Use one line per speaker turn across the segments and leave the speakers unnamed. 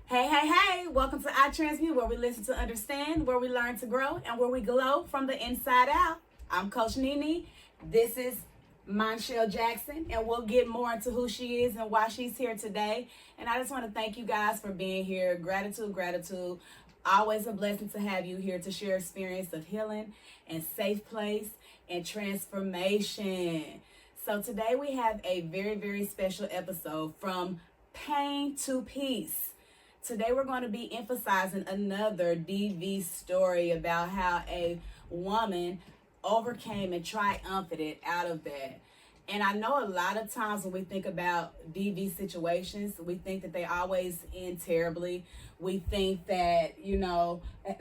Hey, hey, hey, welcome to I Transmute, where we listen to understand, where we learn to grow, and where we glow from the inside out. I'm Coach Nene. This is Monchell Jackson, and we'll get more into who she is and why she's here today. And I just want to thank you guys for being here. Gratitude, gratitude. Always a blessing to have you here to share experience of healing and safe place and transformation. So today we have a very, very special episode from pain to peace. Today we're going to be emphasizing another DV story about how a woman overcame and triumphed out of that. And I know a lot of times when we think about DV situations, we think that they always end terribly. We think that,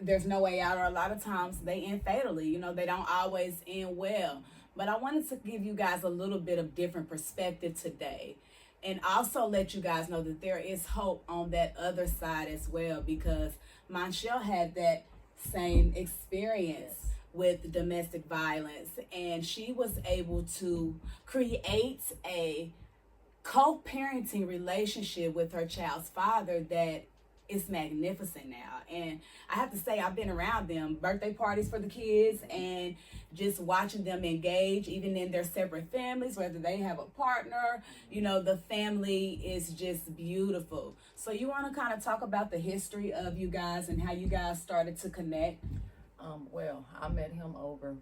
there's no way out, or a lot of times they end fatally. They don't always end well. But I wanted to give you guys a little bit of different perspective today. And also let you guys know that there is hope on that other side as well, because Monchell had that same experience with domestic violence, and she was able to create a co-parenting relationship with her child's father that is magnificent now. And I have to say, I've been around them, birthday parties for the kids, and just watching them engage even in their separate families, whether they have a partner. The family is just beautiful. So you want to kind of talk about the history of you guys and how you guys started to connect?
Well, I met him over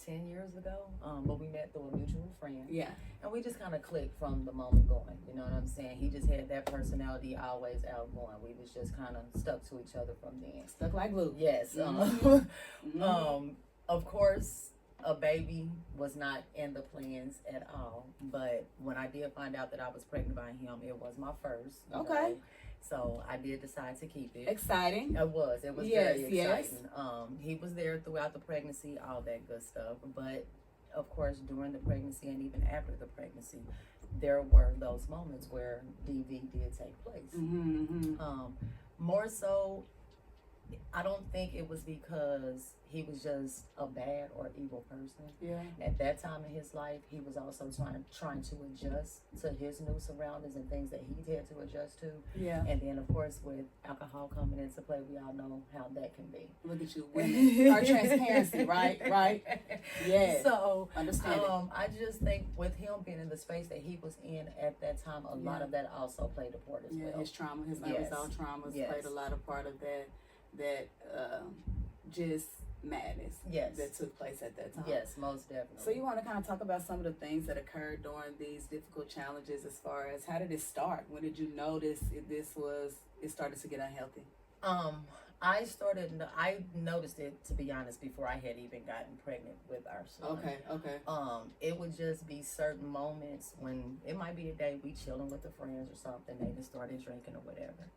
10 years ago, but we met through a mutual friend.
Yeah.
And we just kind of clicked from the moment going, you know what I'm saying? He just had that personality, always outgoing. We was just kind of stuck to each other from then.
Stuck like glue.
Yes. Of course, a baby was not in the plans at all, but when I did find out that I was pregnant by him, it was my first.
Okay.
Know? So I did decide to keep it.
Exciting.
It was
Yes,
very exciting.
yes.
He was there throughout the pregnancy, all that good stuff. But of course, during the pregnancy and even after the pregnancy, there were those moments where DV did take place. More so, I don't think it was because he was just a bad or evil person.
Yeah.
At that time in his life, he was also trying to adjust to his new surroundings and things that he had to adjust to.
Yeah.
And then, of course, with alcohol coming into play, we all know how that can be.
Look at you, women. Our transparency, right? Right. Yeah.
So,
understand
I just think with him being in the space that he was in at that time, a lot of that also played a part as well.
His trauma, his unresolved traumas played a lot of part of that just madness that took place at that time.
Yes, most definitely.
So you want to kind of talk about some of the things that occurred during these difficult challenges, as far as how did it start? When did you notice it started to get unhealthy?
I noticed it, to be honest, before I had even gotten pregnant with our son.
Okay.
It would just be certain moments when it might be a day we chilling with the friends or something, they just started drinking or whatever.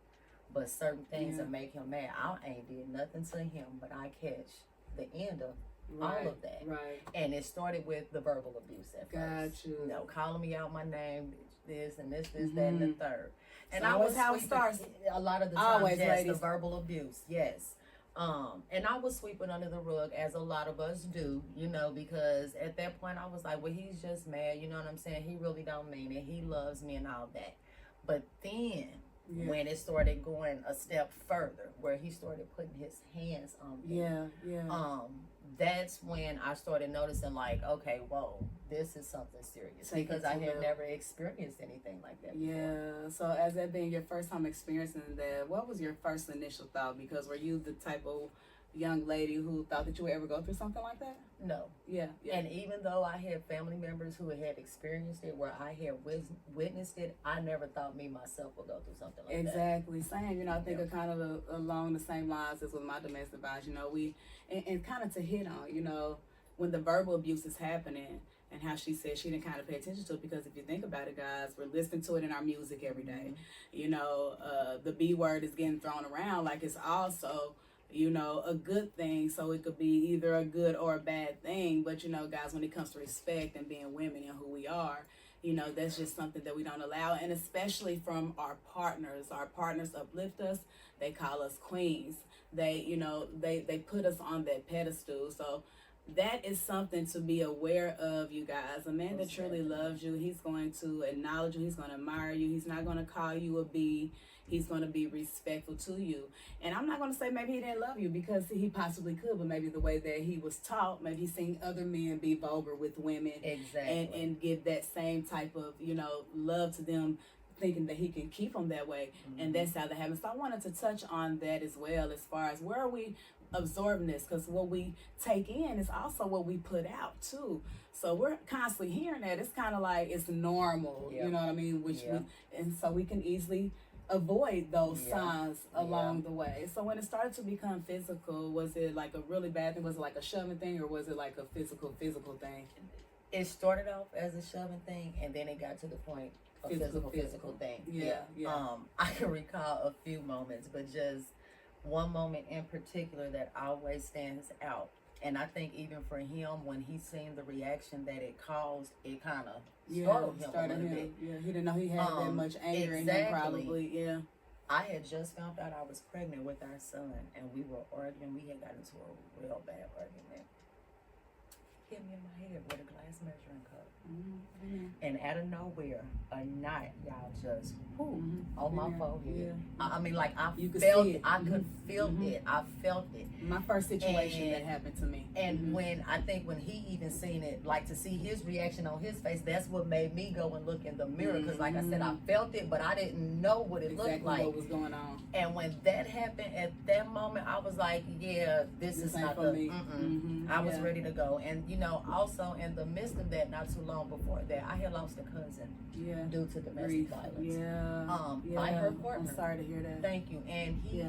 But certain things that make him mad, I ain't did nothing to him, but I catch the end of all of that.
Right.
And it started with the verbal abuse at first.
Got you.
Calling me out my name, this and this, that, and the third. And
so
I was
how it starts.
A lot of the time,
always,
yes,
ladies.
the verbal abuse, yes. And I was sweeping under the rug, as a lot of us do, because at that point I was like, well, he's just mad, you know what I'm saying? He really don't mean it. He loves me and all that. But then when it started going a step further, where he started putting his hands on me. That's when I started noticing, like, okay, whoa, this is something serious. Because I had never experienced anything like that before.
Yeah. So as that being your first time experiencing that, what was your first initial thought? Because were you the type of young lady who thought that you would ever go through something like that?
No.
Yeah.
And even though I had family members who had experienced it, where I had witnessed it, I never thought me myself would go through something like that.
Exactly. Same. I think kind of along the same lines as with my domestic violence. And kind of to hit on, when the verbal abuse is happening, and how she said she didn't kind of pay attention to it, because if you think about it, guys, we're listening to it in our music every day. The B word is getting thrown around like it's also a good thing. So it could be either a good or a bad thing. But, guys, when it comes to respect and being women and who we are, that's just something that we don't allow. And especially from our partners. Our partners uplift us. They call us queens. They put us on that pedestal. So that is something to be aware of, you guys. A man that truly loves you, he's going to acknowledge you, he's going to admire you, he's not going to call you a B, he's going to be respectful to you. And I'm not going to say maybe he didn't love you, because he possibly could, but maybe the way that he was taught, maybe he's seen other men be vulgar with women,
Exactly.
and give that same type of, love to them, thinking that he can keep them that way. And that's how that happens. So I wanted to touch on that as well, as far as where are we absorbing this, because what we take in is also what we put out too. So we're constantly hearing that. It's kind of like it's normal, you know what I mean? And so we can easily avoid those signs along the way. So when it started to become physical, was it like a really bad thing? Was it like a shoving thing, or was it like a physical thing?
It started off as a shoving thing, and then it got to the point of physical thing. I can recall a few moments, but just one moment in particular that always stands out. And I think even for him, when he seen the reaction that it caused, it kind of startled him a little bit.
Yeah, he didn't know he had that much anger in him, probably.
I had just found out I was pregnant with our son, and we were arguing. We had got into a real bad argument. Hit me in my head with a glass measuring cup. And out of nowhere, a knot, y'all, just on my forehead. I mean, like I felt it. I could feel it. I felt it.
My first situation that happened to me.
And when he even seen it, like to see his reaction on his face, that's what made me go and look in the mirror. Because like I said, I felt it, but I didn't know what it looked like.
What was going on.
And when that happened, at that moment, I was like, yeah, this is not
for me.
I was ready to go. And also in the midst of that, not too long before that, I had lost a cousin due to domestic violence. By her partner.
I'm sorry to hear that.
Thank you. And he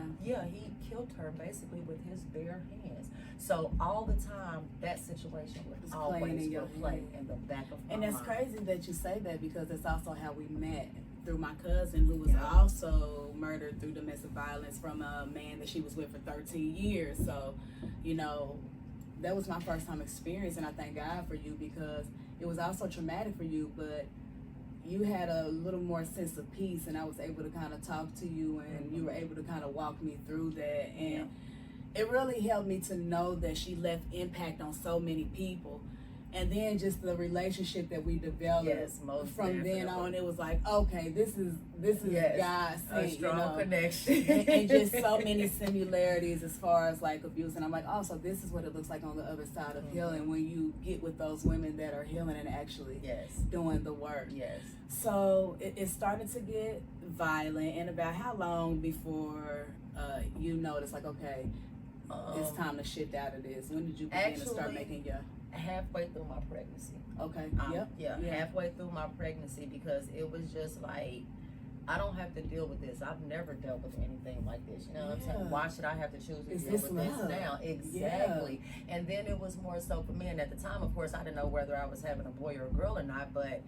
killed her basically with his bare hands. So all the time, that situation was always play in the back of my mind.
And that's crazy that you say that, because it's also how we met, through my cousin, who was also murdered through domestic violence from a man that she was with for 13 years. So, that was my first time experience, and I thank God for you, because it was also traumatic for you, but you had a little more sense of peace, and I was able to kind of talk to you, and you were able to kind of walk me through that. And it really helped me to know that she left impact on so many people. And then just the relationship that we developed from then on, it was like, okay, this is God sent,
a strong connection,
and just so many similarities as far as like abuse. And I'm like, oh, so this is what it looks like on the other side of healing, when you get with those women that are healing and actually doing the work. So it started to get violent. And about how long before you noticed, like, okay, it's time to shift out of this? When did you begin to start making your...
Halfway through my pregnancy.
Okay.
Halfway through my pregnancy, because it was just like, I don't have to deal with this. I've never dealt with anything like this. You know what I'm saying? Why should I have to choose to deal with this now? Exactly. And then it was more so for me. And at the time, of course, I didn't know whether I was having a boy or a girl or not. But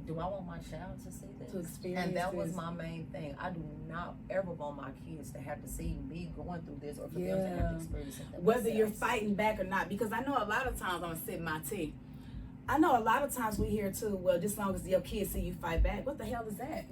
do I want my child to see this?
To experience
And that was
this.
my main thing. I do not ever want my kids to have to see me going through this, or for them to have to experience it
whether you're fighting back or not. Because I know a lot of times, I'm going to sip my tea, I know a lot of times we hear too, well, just as long as your kids see you fight back, what the hell is that?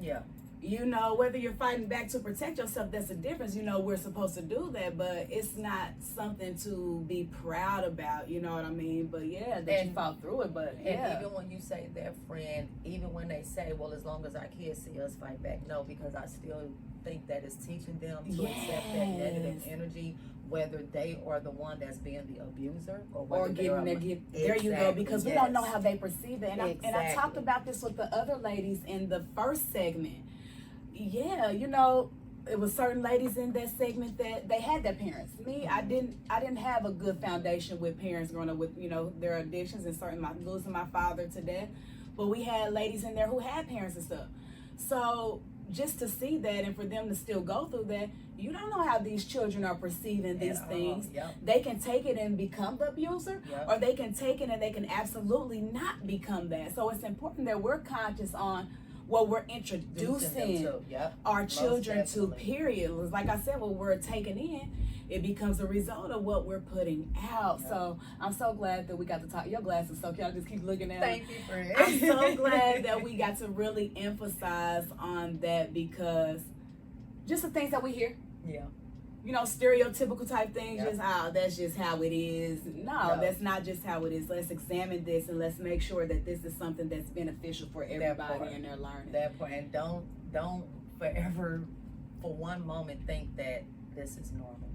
Whether you're fighting back to protect yourself, that's the difference. We're supposed to do that, but it's not something to be proud about, you know what I mean? But that you fought through it, but
And even when you say that, friend, even when they say, well, as long as our kids see us fight back, no, because I still think that is teaching them to accept that negative energy, whether they are the one that's being the abuser or
getting there you go, because we don't know how they perceive it. And I talked about this with the other ladies in the first segment. It was certain ladies in that segment that they had their parents. Me, I didn't have a good foundation with parents growing up with, their addictions, and losing my father to death. But we had ladies in there who had parents and stuff. So just to see that, and for them to still go through that, you don't know how these children are perceiving these things. They can take it and become the abuser, or they can take it and they can absolutely not become that. So it's important that we're conscious on what we're introducing our children to, period. Like I said, what we're taking in, it becomes a result of what we're putting out. So I'm so glad that we got to talk. Your glass is so cute. I just keep looking at
Thank you, friend.
I'm so glad that we got to really emphasize on that, because just the things that we hear. stereotypical type things.
Yep.
Just that's just how it is. No, that's not just how it is. Let's examine this and let's make sure that this is something that's beneficial for everybody in their learning.
That part, and don't forever for one moment think that this is normal.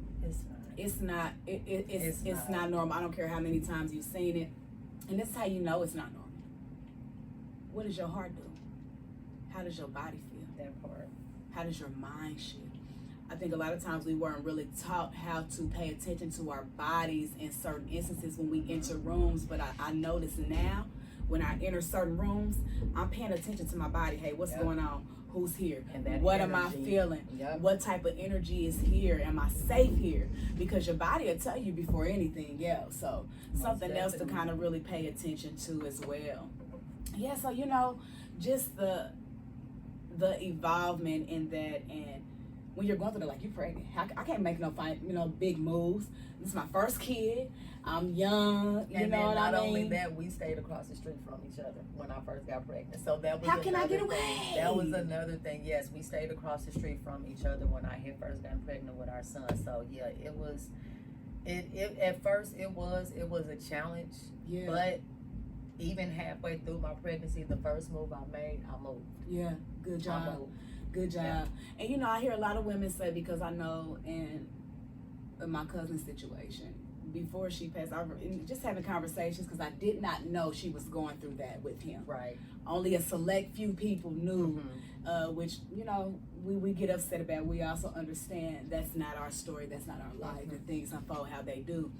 It's not.
It's not normal. I don't care how many times you've seen it, and this is how you know it's not normal. What does your heart do? How does your body feel?
That part.
How does your mind shift? I think a lot of times we weren't really taught how to pay attention to our bodies in certain instances when we enter rooms, but I notice now when I enter certain rooms, I'm paying attention to my body. Hey, what's going on? Who's here?
And
what am I feeling? What type of energy is here? Am I safe here? Because your body will tell you before anything else. So something else to kind of really pay attention to as well. Yeah, so just the evolvement in that, and when you're going through it, like, you're pregnant. I can't make no big moves. This is my first kid. I'm young. You know what I mean?
Not only that, we stayed across the street from each other when I first got pregnant. So that was
how can I get away?
Thing. That was another thing. Yes, we stayed across the street from each other when I had first gotten pregnant with our son. So yeah, it was. It at first it was a challenge. Yeah. But even halfway through my pregnancy, the first move I made, I moved.
Yeah. Good job. Good job. Yeah. And I hear a lot of women say, because I know in my cousin's situation, before she passed, just having conversations, because I did not know she was going through that with him.
Right.
Only a select few people knew, which, we get upset about. We also understand that's not our story, that's not our life, and things unfold how they do.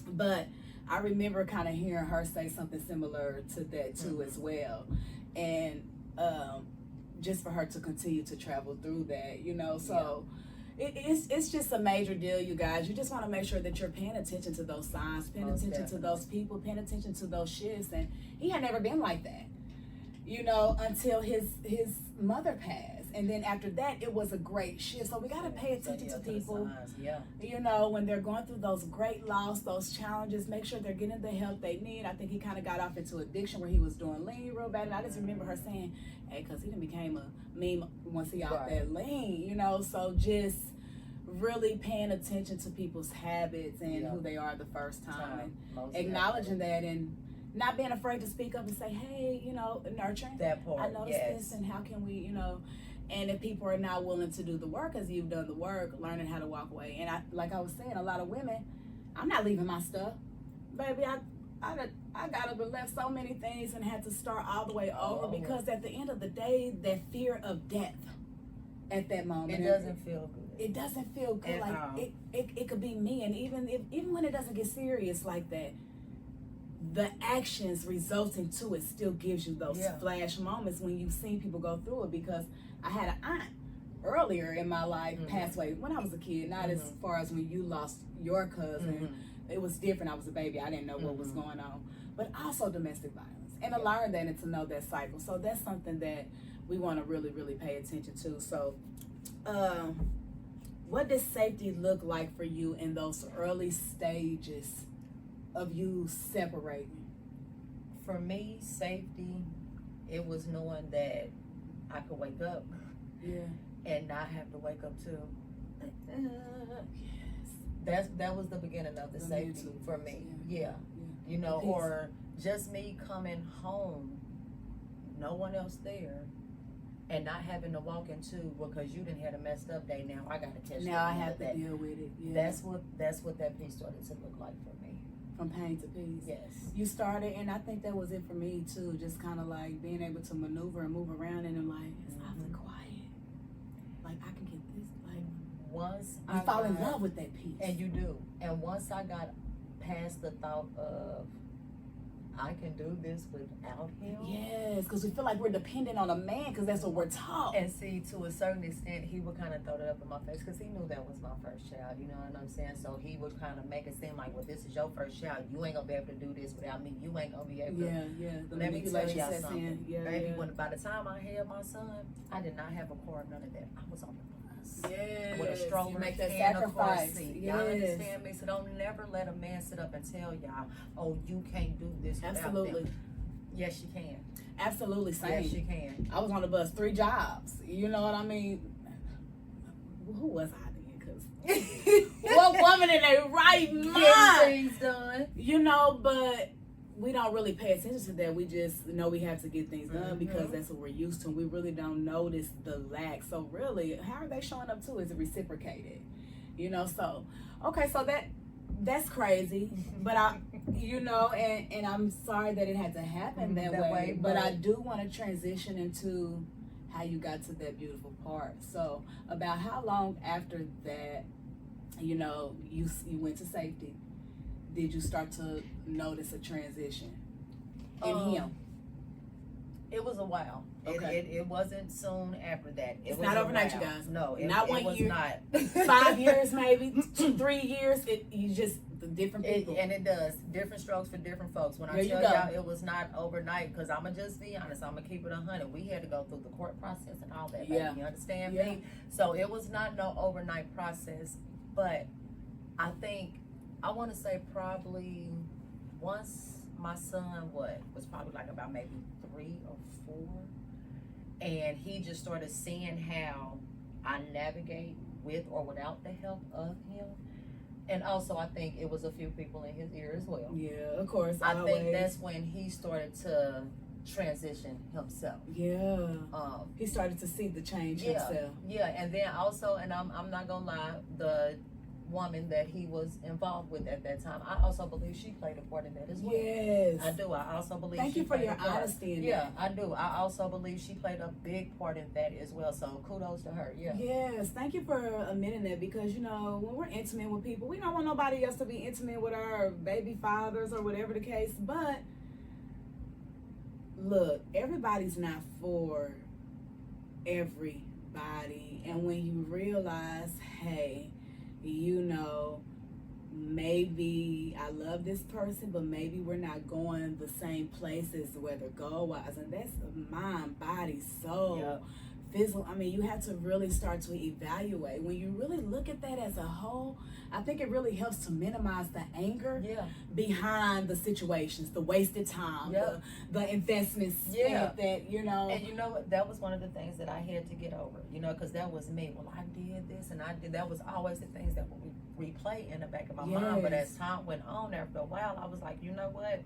But I remember kind of hearing her say something similar to that too as well. And just for her to continue to travel through that, so it's just a major deal, you guys. You just want to make sure that you're paying attention to those signs, paying attention to those people, paying attention to those shifts. And he had never been like that, until his mother passed. And then after that, it was a great shift. So we got to pay attention to people, when they're going through those great loss, those challenges, make sure they're getting the help they need. I think he kind of got off into addiction where he was doing lean real bad. And I just remember her saying, hey, because he done became a meme once he out that lean, so just really paying attention to people's habits and who they are the first time. And acknowledging that and not being afraid to speak up and say, hey, nurturing.
That part,
I noticed this, and how can we, and if people are not willing to do the work as you've done the work, learning how to walk away. And like I was saying, a lot of women, I'm not leaving my stuff. Baby, I got up and left so many things and had to start all the way over because at the end of the day, that fear of death at that moment.
It doesn't feel good.
It doesn't feel good. Like it could be me. And even when it doesn't get serious like that, the actions resulting to it still gives you those flash moments when you've seen people go through it. Because I had an aunt earlier in my life pass away when I was a kid, not as far as when you lost your cousin. It was different. I was a baby. I didn't know what was going on. But also domestic violence. And to learn that and to know that cycle. So that's something that we want to really, really pay attention to. So what does safety look like for you in those early stages of you separating?
For me, safety, it was knowing that I could wake up and not have to wake up too. That was the beginning of the safety for me. Or just me coming home, no one else there, and not having to walk into because you didn't have a messed up day. Now I got to catch.
Now I have to deal with it. Yeah.
That's what that piece started to look like for me.
From pain to peace.
Yes.
You started, and I think that was it for me too. Just kind of like being able to maneuver and move around, and I'm like, it's awfully quiet. Like I can get this. Like
once
you fall in love with that piece,
and you do. And once I got past the thought of I can do this without him.
Yes, because we feel like we're dependent on a man because that's what we're taught.
And see, to a certain extent, he would kind of throw that up in my face because he knew that was my first child, you know what I'm saying? So he would kind of make it seem like, well, this is your first child. You ain't going to be able to do this without me. You ain't going to be able to. Let me tell y'all something. Baby, when by the time I had my son, I did not have a car, none of that. I was on the bus.
Yes.
With a stroller,
you make that
and
sacrifice.
A car seat. Y'all understand me? So don't never let a man sit up and tell y'all, oh, you can't do this without them. Yes, you can.
Absolutely, same.
Yes, you can.
I was on the bus 3 jobs. You know what I mean? Who was I then? Because What woman in their right
Getting
mind?
things done.
You know, but we don't really pay attention to that. We just know we have to get things done because that's what we're used to. We really don't notice the lack. So really, how are they showing up too? Is it reciprocated? You know, so okay, so that's crazy. But and I'm sorry that it had to happen that way. But I do want to transition into how you got to that beautiful part. So about how long after that, you went to safety, did you start to notice a transition in him?
It was a while.
Okay.
It wasn't soon after that.
It's not overnight, you guys.
No,
not 1
was
year.
Not
5 years, maybe 3 years. You just the different people.
And it does different strokes for different folks. When I tell y'all it was not overnight, because I'm gonna just be honest, I'm gonna keep it 100. We had to go through the court process and all that.
Yeah.
Baby, you understand me? So it was not no overnight process, but I think I want to say probably once my son was probably like about maybe 3 or 4, and he just started seeing how I navigate with or without the help of him. And also, I think it was a few people in his ear as well.
Yeah, of course.
I think that's when he started to transition himself.
Yeah. He started to see the change himself.
Yeah, and then also, and I'm not gonna lie, the woman that he was involved with at that time, I also believe she played a part in that as well.
Yes.
I do. I also believe
Thank you for your honesty in that.
I do. I also believe she played a big part in that as well. So kudos to her. Yeah.
Yes. Thank you for admitting that, because when we're intimate with people, we don't want nobody else to be intimate with our baby fathers or whatever the case. But look, everybody's not for everybody, and when you realize, hey, maybe I love this person, but maybe we're not going the same places, whether goal-wise, and that's mind, body, soul, physical. I mean, you have to really start to evaluate. When you really look at that as a whole, I think it really helps to minimize the anger behind the situations, the wasted time, the investments that,
And you know what? That was one of the things that I had to get over, because that was me. Well, I did this and I did. That was always the things that would replay in the back of my mind. But as time went on, after a while, I was like, you know what?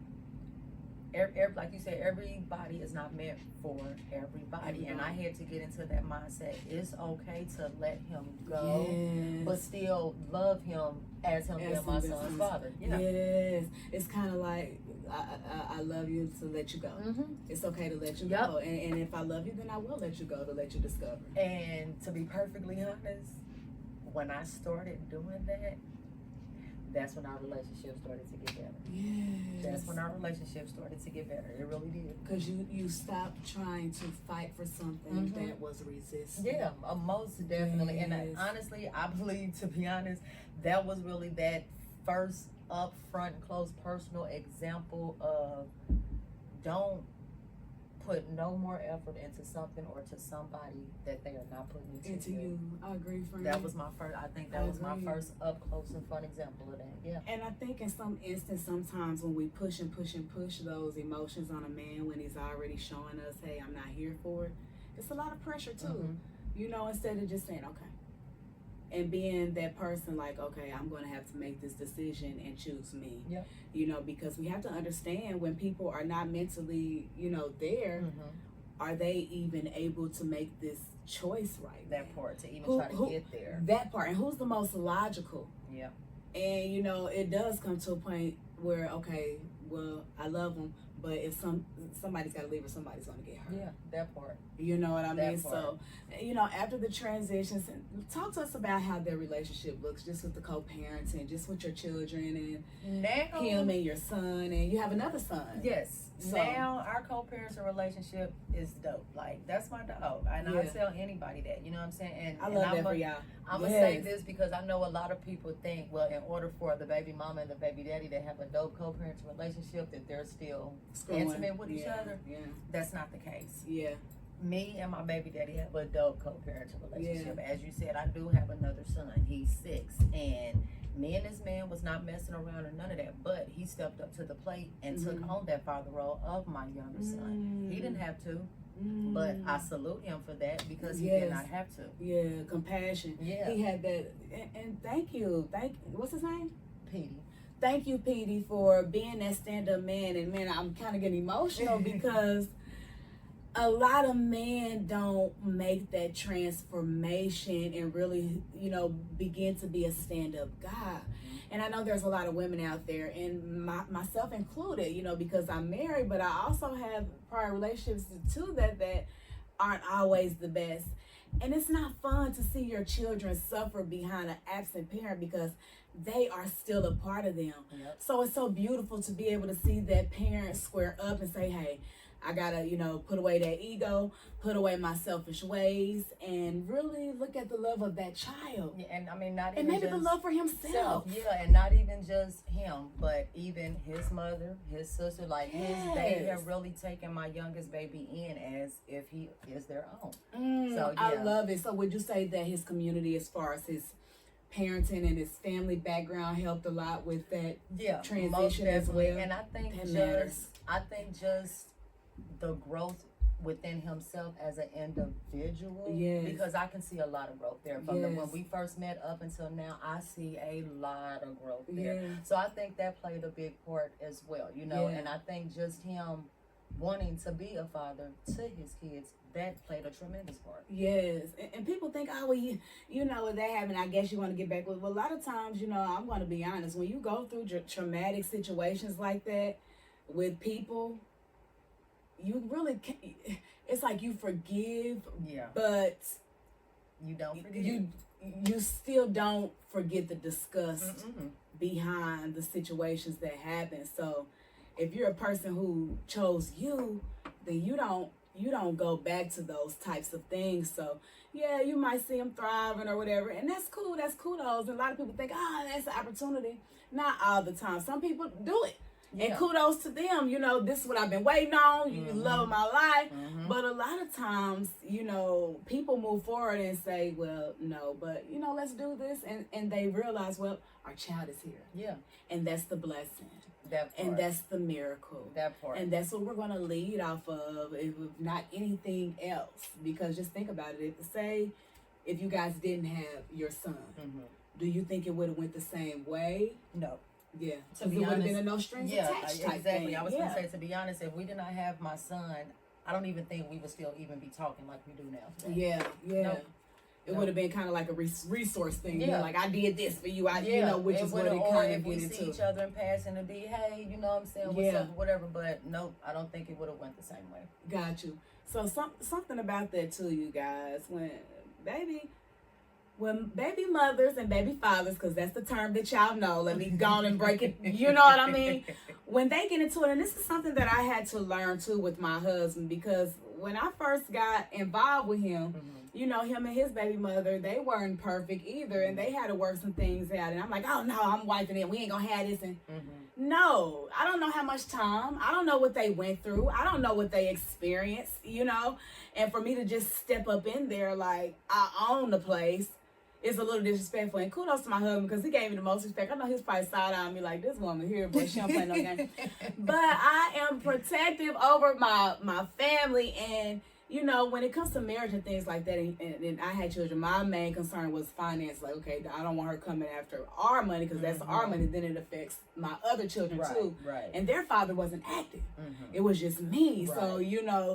Like you said, everybody is not meant for everybody. And I had to get into that mindset. It's okay to let him go, but still love him as him being my son's father.
Yes. It's kind of like, I love you to let you go. It's okay to let you go. And if I love you, then I will let you go to let you discover.
And to be perfectly honest, when I started doing that, that's when our relationship started to get better.
Yes.
That's when our relationship started to get better. It really did.
Because you stopped trying to fight for something that was resistant.
Yeah, most definitely. And honestly, I believe, to be honest, that was really that first upfront, close, personal example of don't put no more effort into something or to somebody that they are not putting into you.
I agree, friend.
That was my first. I think that was my first up close and fun example of that. Yeah.
And I think in some instance, sometimes when we push those emotions on a man when he's already showing us, hey, I'm not here for it, it's a lot of pressure too. Instead of just saying okay, and being that person like, okay, I'm going to have to make this decision and choose me. Because we have to understand when people are not mentally, there, are they even able to make this choice right?
That part, to even try to get there.
That part, and who's the most logical?
Yeah.
And, it does come to a point where, okay, well, I love them, but if somebody's got to leave or somebody's going to get hurt.
Yeah, that part.
You know what I mean?
That part.
So, after the transitions, talk to us about how their relationship looks, just with the co-parenting, just with your children and
now,
him and your son, and you have another son.
Yes. So, now our co-parenting relationship is dope. Like, that's my dog. And I tell anybody that, you know what I'm saying? And
I love that for y'all.
I'm going to say this because I know a lot of people think, well, in order for the baby mama and the baby daddy to have a dope co-parenting relationship, that they're still intimate with each other.
Yeah.
That's not the case.
Yeah.
Me and my baby daddy have a dope co-parenting relationship. As you said, I do have another son. He's 6. And me and this man was not messing around or none of that, but he stepped up to the plate and took on that father role of my younger son. He didn't have to. But I salute him for that because he
Yes.
did not have to.
Yeah, compassion.
Yeah.
He had that, and thank you. What's his name?
Petey.
Thank you, Petey, for being that stand-up man. And man, I'm kind of getting emotional because a lot of men don't make that transformation and really, begin to be a stand-up guy. And I know there's a lot of women out there, and myself included, because I'm married, but I also have prior relationships too that aren't always the best. And it's not fun to see your children suffer behind an absent parent because they are still a part of them.
Yep.
So it's so beautiful to be able to see that parent square up and say, hey, I gotta, put away that ego, put away my selfish ways, and really look at the love of that child.
Yeah, and I mean, not
and
even
maybe
just
the love for himself.
Yeah, and not even just him, but even his mother, his sister, like they have really taken my youngest baby in as if he is their own. So yeah.
I love it. So would you say that his community, as far as his parenting and his family background, helped a lot with that transition as well?
And I think just the growth within himself as an individual, because I can see a lot of growth there from when we first met up until now. I see a lot of growth there, so I think that played a big part as well, and I think just him wanting to be a father to his kids, that played a tremendous part.
Yes, and people think, oh, well, what that happened, I guess you want to get back with. Well, a lot of times, I'm going to be honest, when you go through traumatic situations like that with people, you really can't, it's like you forgive, but
you don't forget.
You still don't forget the disgust behind the situations that happen. So if you're a person who chose you, then you don't go back to those types of things. So yeah, you might see them thriving or whatever, and that's cool. That's kudos. And a lot of people think, that's an opportunity. Not all the time. Some people do it. Yeah. And kudos to them, this is what I've been waiting on, you love my life. But a lot of times, people move forward and say, well, no, but, let's do this. And they realize, well, our child is here. Yeah. And that's the blessing. That part. And that's the miracle. That part. And that's what we're going to lead off of, if not anything else. Because just think about it. If you guys didn't have your son, do you think it would have went the same way? No. Yeah,
to be honest,
it would have been a no strings attached type
exactly.
Thing.
I was gonna say, to be honest, if we did not have my son, I don't even think we would still even be talking like we do now.
Yeah. Nope. It would have been kind of like a resource thing. Yeah, like I did this for you. Which is what it kind of
get into. If we see each other in passing and be, hey, you know what I'm saying, what's up, whatever. But nope, I don't think it would have went the same way.
Got you. So something about that too, you guys. When baby mothers and baby fathers, because that's the term that y'all know, let me go on and break it, you know what I mean? When they get into it, and this is something that I had to learn too with my husband, because when I first got involved with him, him and his baby mother, they weren't perfect either, and they had to work some things out. And I'm like, oh no, I'm wiping it. We ain't gonna have this. And no, I don't know how much time. I don't know what they went through. I don't know what they experienced, And for me to just step up in there like I own the place, it's a little disrespectful. And kudos to my husband, because he gave me the most respect. I know he's probably side-eyeing me like, this woman here, but she don't play no game. But I am protective over my family. And, when it comes to marriage and things like that, and I had children, my main concern was finance. Like, okay, I don't want her coming after our money, because that's our money. Then it affects my other children too. Right. And their father wasn't active. It was just me. Right. So,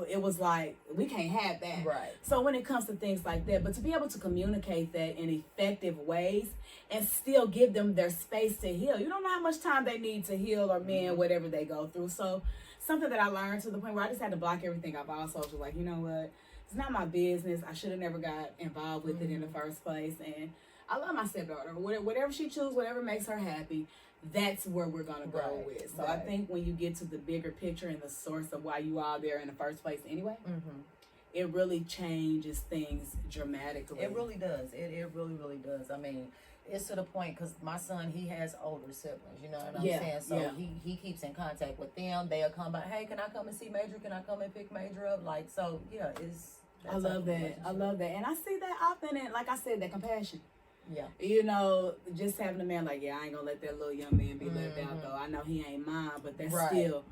it was like, we can't have that. Right. So when it comes to things like that, but to be able to communicate that in effective ways and still give them their space to heal. You don't know how much time they need to heal or mend whatever they go through. So something that I learned to the point where I just had to block everything off all social. Like, you know what? It's not my business. I should have never got involved with it in the first place. And I love my stepdaughter. Whatever she chooses, whatever makes her happy, that's where we're going to go with. So I think when you get to the bigger picture and the source of why you are there in the first place anyway, it really changes things dramatically.
It really does. It really, really does. I mean, it's to the point, because my son, he has older siblings, you know what I'm saying? So he keeps in contact with them. They'll come by, hey, can I come and see Major? Can I come and pick Major up? Like, so,
I love that. I love that. And I see that often, and like I said, that compassion.
Yeah.
Just having a man like, I ain't gonna let that little young man be left out, though. I know he ain't mine, but that's still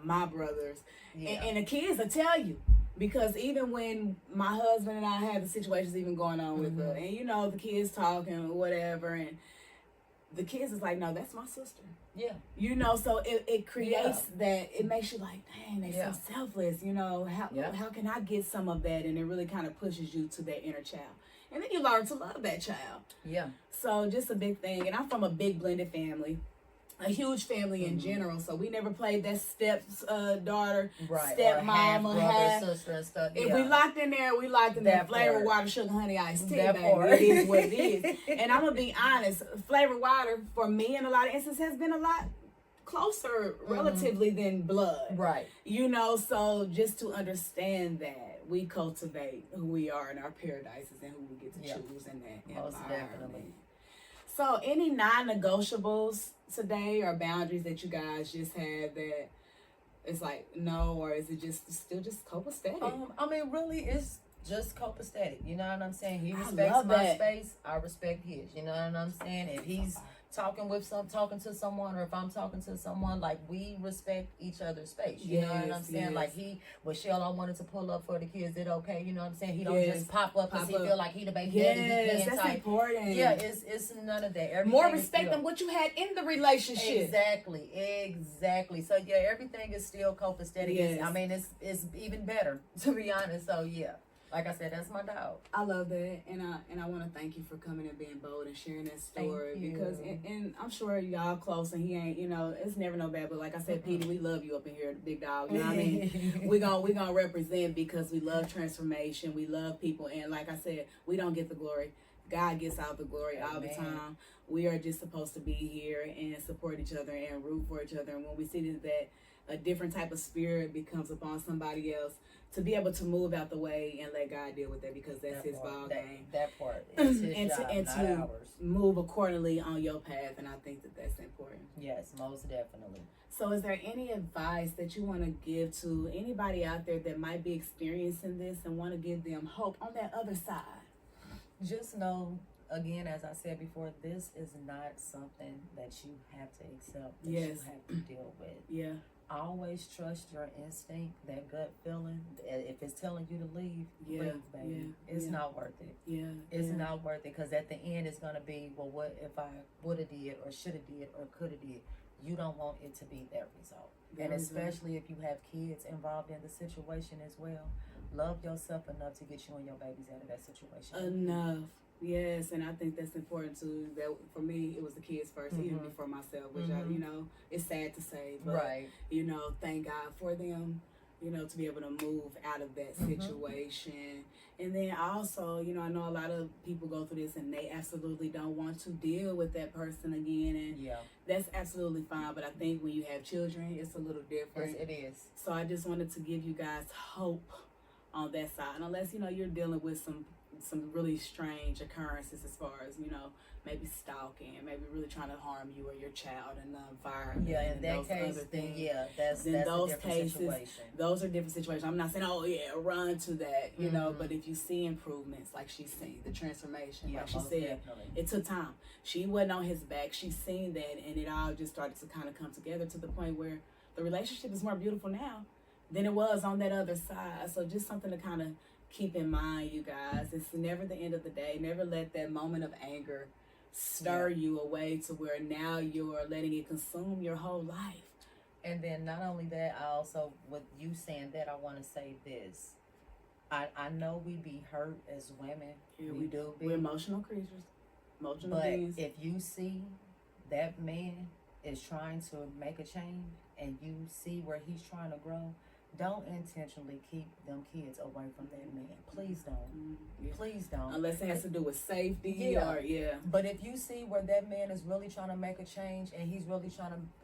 my brothers. Yeah. And the kids will tell you. Because even when my husband and I had the situations even going on with her, and you know, the kids talking or whatever, and the kids is like, no, that's my sister.
Yeah.
You know, so it creates that, it makes you like, dang, they so selfless, you know, how can I get some of that? And it really kind of pushes you to that inner child. And then you learn to love that child.
Yeah.
So just a big thing. And I'm from a big blended family, a huge family in general. So we never played that daughter, stepmom, or half
sister and stuff.
If we locked in there, we locked in there. Flavor water, sugar, honey, iced tea, baby.
Part.
It is what it is. And I'm gonna be honest, flavored water for me in a lot of instances has been a lot closer relatively than blood.
Right.
You know, so just to understand that we cultivate who we are in our paradises and who we get to choose in that
Most
environment.
definitely.
So any non-negotiables today or boundaries that you guys just had that it's like no, or is it still just copacetic?
I mean, really, it's just copacetic. You know what I'm saying? He respects my space. I respect his. You know what I'm saying? If he's talking to someone, or if I'm talking to someone, like, we respect each other's space. You know what I'm saying? Like, Michelle, I wanted to pull up for the kids. Is it okay? You know what I'm saying? He don't just pop up because he feel like he the baby daddy.
Yes, that's important.
Yeah, it's none of that. Everything
more respect than what you had in the relationship.
Exactly. So yeah, everything is still copacetic.
Yes.
I mean, it's even better, to be honest. So yeah. Like I said, that's my dog.
I love that, and I want to thank you for coming and being bold and sharing that story. Because and I'm sure y'all close, and he ain't, you know, it's never no bad. But like I said, Petey, we love you up in here, big dog. You know what I mean? we gonna represent because we love transformation, we love people, and like I said, we don't get the glory. God gets out the glory all the time. We are just supposed to be here and support each other and root for each other. And when we see that a different type of spirit becomes upon somebody else, to be able to move out the way and let God deal with that, because that's his ball game.
That part is his job,
and
not
to
ours.
move accordingly on your path, and I think that's important.
Yes, most definitely.
So is there any advice that you want to give to anybody out there that might be experiencing this and want to give them hope on that other side?
Just know, again, as I said before, this is not something that you have to accept, that you have to deal with.
Yeah.
Always trust your instinct, that gut feeling. If it's telling you to leave, leave, baby. It's not worth it. It's not worth it, because at the end it's going to be, well, what if I would have did or should have did or could have did? You don't want it to be that result. And especially if you have kids involved in the situation as well, love yourself enough to get you and your babies out of that situation.
Enough. Yes, and I think that's important too. That for me, it was the kids first, even before myself. Which I, you know, it's sad to say, but you know, thank God for them. You know, to be able to move out of that situation, and then also, you know, I know a lot of people go through this and they absolutely don't want to deal with that person again, and that's absolutely fine. But I think when you have children, it's a little different.
Yes, it is.
So I just wanted to give you guys hope on that side, and unless you know you're dealing with some really strange occurrences as far as, you know, maybe stalking, maybe really trying to harm you or your child in the environment.
Yeah, in that case, that's
those
a different
cases,
situation.
Those are different situations. I'm not saying, oh yeah, run to that, you know, but if you see improvements, like she's seen, the transformation, like she said, it took time. She wasn't on his back. She's seen that, and it all just started to kind of come together to the point where the relationship is more beautiful now than it was on that other side. So just something to kind of keep in mind, you guys. It's never the end of the day. Never let that moment of anger stir you away to where now you're letting it consume your whole life.
And then not only that, I also, with you saying that, I want to say this. I know we be hurt as women.
Yeah,
we do be.
We're emotional creatures. Emotional beings.
But if you see that man is trying to make a change and you see where he's trying to grow, don't intentionally keep them kids away from that man. Please don't. Please don't.
Unless it has to do with safety or
But if you see where that man is really trying to make a change and he's really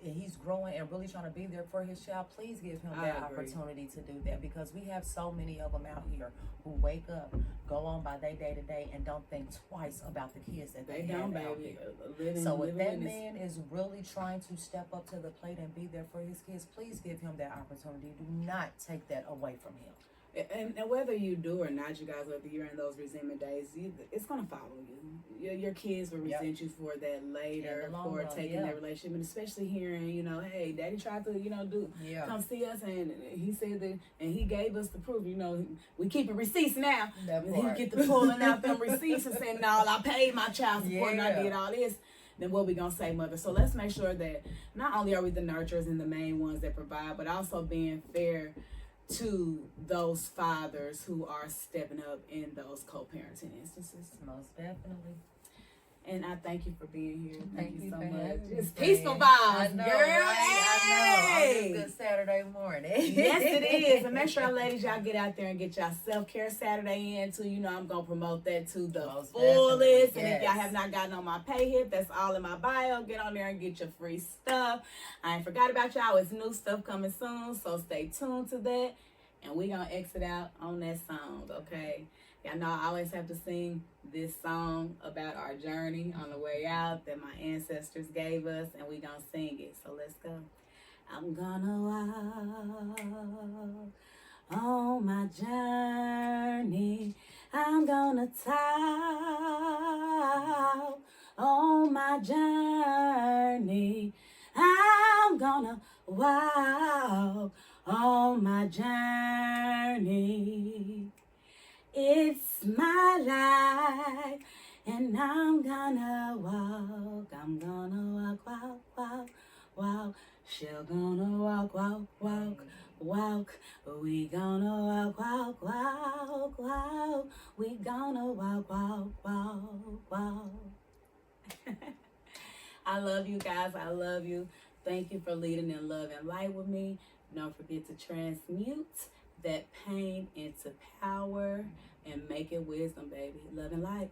he's growing and really trying to be there for his child, please give him that opportunity to do that, because we have so many of them out here who wake up, go on by their day to day, and don't think twice about the kids that they have out here. So if that man is really trying to step up to the plate and be there for his kids, please give him that opportunity. Do not take that away from him.
And whether you do or not, you guys, whether you're in those resentment days, it's gonna follow you. Your kids will resent you for that later, for taking that relationship, and especially hearing, hey, Daddy tried to, come see us, and he said that, and he gave us the proof. We keeping receipts now. And he get to pulling out them receipts and saying, "No, I paid my child support and I did all this." Then what we gonna say, mother? So let's make sure that not only are we the nurturers and the main ones that provide, but also being fair to those fathers who are stepping up in those co-parenting instances.
Most definitely.
And I thank you for being here. Thank you so
for
much.
having me,
It's
friend.
peaceful vibes,
I know,
girl.
right? I know.
Hey!
On this good Saturday morning.
Yes, it is. And make sure, ladies, y'all get out there and get y'all self-care Saturday in too. I'm gonna promote that to the
Most
fullest.
definitely,
And if y'all
yes.
have not gotten on my pay hip, that's all in my bio. Get on there and get your free stuff. I ain't forgot about y'all. It's new stuff coming soon, so stay tuned to that. And we gonna exit out on that song, okay? Y'all know I always have to sing this song about our journey on the way out that my ancestors gave us, and we gonna sing it. So let's go. I'm gonna walk on my journey. I'm gonna talk on my journey. I'm gonna walk on my journey. It's my life, and I'm gonna walk. I'm gonna walk. She'll gonna walk. We gonna walk. We gonna walk. I love you guys. I love you. Thank you for leading in love and light with me. Don't forget to transmute that pain into power and make it wisdom, baby. Love and light.